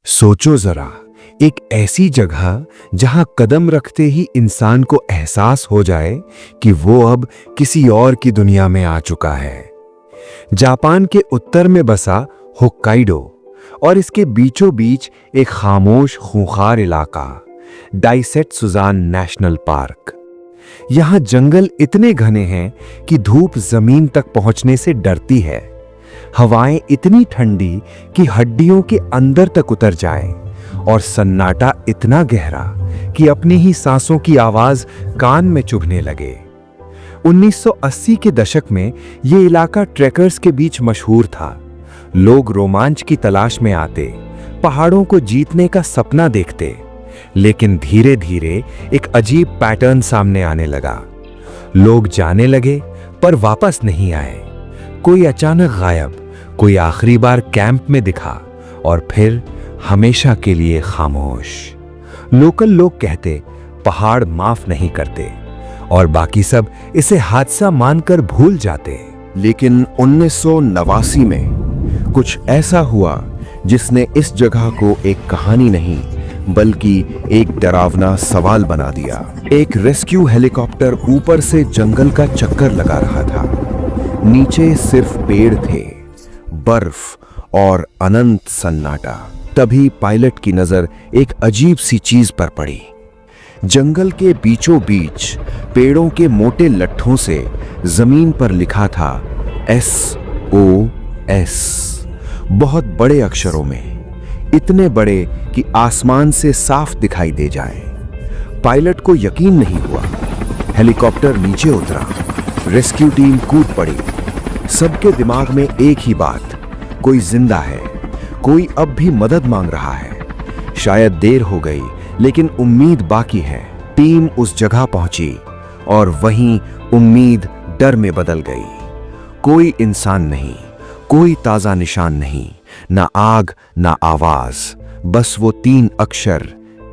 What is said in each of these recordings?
सोचो जरा, एक ऐसी जगह जहां कदम रखते ही इंसान को एहसास हो जाए कि वो अब किसी और की दुनिया में आ चुका है। जापान के उत्तर में बसा होक्काइडो और इसके बीचों बीच एक खामोश खूंखार इलाका, डाइसेट्सुजान नेशनल पार्क। यहां जंगल इतने घने हैं कि धूप जमीन तक पहुंचने से डरती है। हवाएं इतनी ठंडी कि हड्डियों के अंदर तक उतर जाए और सन्नाटा इतना गहरा कि अपनी ही सांसों की आवाज कान में चुभने लगे। 1980 के दशक में यह इलाका ट्रेकर्स के बीच मशहूर था। लोग रोमांच की तलाश में आते, पहाड़ों को जीतने का सपना देखते। लेकिन धीरे धीरे एक अजीब पैटर्न सामने आने लगा। लोग जाने लगे पर वापस नहीं आए। कोई अचानक गायब, कोई आखिरी बार कैंप में दिखा और फिर हमेशा के लिए खामोश। लोकल लोग कहते पहाड़ माफ नहीं करते और बाकी सब इसे हादसा मानकर भूल जाते। लेकिन 1989 में कुछ ऐसा हुआ जिसने इस जगह को एक कहानी नहीं बल्कि एक डरावना सवाल बना दिया। एक रेस्क्यू हेलीकॉप्टर ऊपर से जंगल का चक्कर लगा रहा था। नीचे सिर्फ पेड़ थे, बर्फ और अनंत सन्नाटा। तभी पायलट की नजर एक अजीब सी चीज पर पड़ी। जंगल के बीचों बीच पेड़ों के मोटे लट्ठों से जमीन पर लिखा था SOS, बहुत बड़े अक्षरों में, इतने बड़े कि आसमान से साफ दिखाई दे जाए। पायलट को यकीन नहीं हुआ। हेलीकॉप्टर नीचे उतरा, रेस्क्यू टीम कूद पड़ी। सबके दिमाग में एक ही बात, कोई जिंदा है, कोई अब भी मदद मांग रहा है। शायद देर हो गई लेकिन उम्मीद बाकी है। टीम उस जगह पहुंची और वहीं उम्मीद डर में बदल गई। कोई इंसान नहीं, कोई ताजा निशान नहीं, ना आग ना आवाज, बस वो 3 अक्षर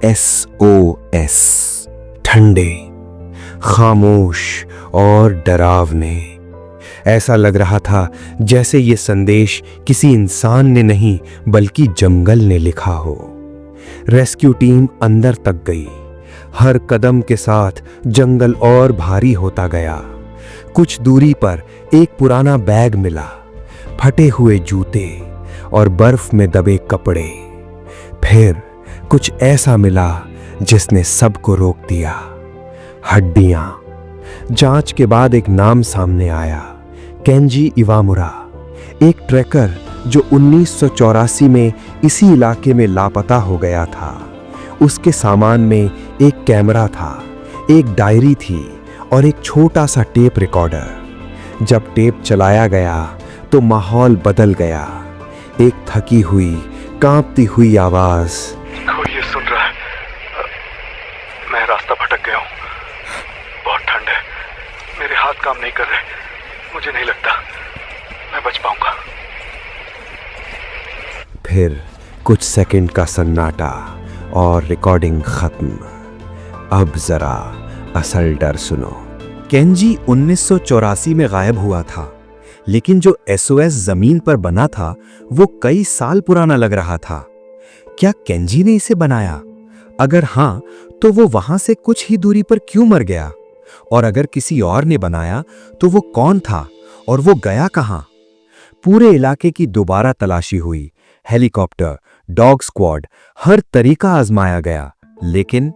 SOS। ठंडे, खामोश और डरावने। ऐसा लग रहा था जैसे ये संदेश किसी इंसान ने नहीं बल्कि जंगल ने लिखा हो। रेस्क्यू टीम अंदर तक गई। हर कदम के साथ जंगल और भारी होता गया। कुछ दूरी पर एक पुराना बैग मिला, फटे हुए जूते और बर्फ में दबे कपड़े। फिर कुछ ऐसा मिला जिसने सबको रोक दिया, हड्डियां। जांच के बाद एक नाम सामने आया, केंजी इवामुरा, एक ट्रैकर जो 1984 में इसी इलाके में लापता हो गया था। उसके सामान में एक कैमरा था, एक डायरी थी और एक छोटा सा टेप रिकॉर्डर। जब टेप चलाया गया तो माहौल बदल गया। एक थकी हुई, कांपती हुई आवाज, कोई ये सुन रहा है? मैं रास्ता भटक गया हूँ, बहुत ठंड है, मेरे हाथ काम नहीं कर रहे, मुझे नहीं लगता मैं बच पाऊंगा। फिर कुछ सेकंड का सन्नाटा और रिकॉर्डिंग खत्म। अब जरा असल डर सुनो। केंजी 1984 में गायब हुआ था, लेकिन जो SOS जमीन पर बना था वो कई साल पुराना लग रहा था। क्या केंजी ने इसे बनाया? अगर हां, तो वो वहां से कुछ ही दूरी पर क्यों मर गया? और अगर किसी और ने बनाया तो वो कौन था और वो गया कहां? पूरे इलाके की दोबारा तलाशी हुई। हेलीकॉप्टर, डॉग स्क्वाड, हर तरीका आजमाया गया, लेकिन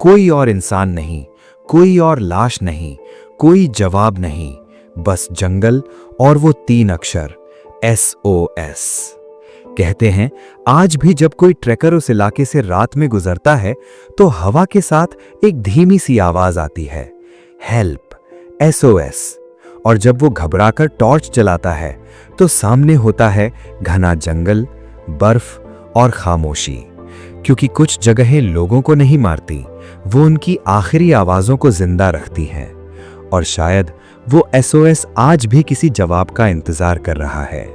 कोई और इंसान नहीं, कोई और लाश नहीं, कोई जवाब नहीं, बस जंगल और वो 3 अक्षर SOS। कहते हैं आज भी जब कोई ट्रैकर उस इलाके से रात में गुजरता है तो हवा के साथ एक धीमी सी आवाज आती है, हेल्प, SOS। और जब वो घबराकर टॉर्च जलाता है तो सामने होता है घना जंगल, बर्फ और खामोशी। क्योंकि कुछ जगहें लोगों को नहीं मारती, वो उनकी आखिरी आवाजों को जिंदा रखती हैं। और शायद वो SOS आज भी किसी जवाब का इंतजार कर रहा है।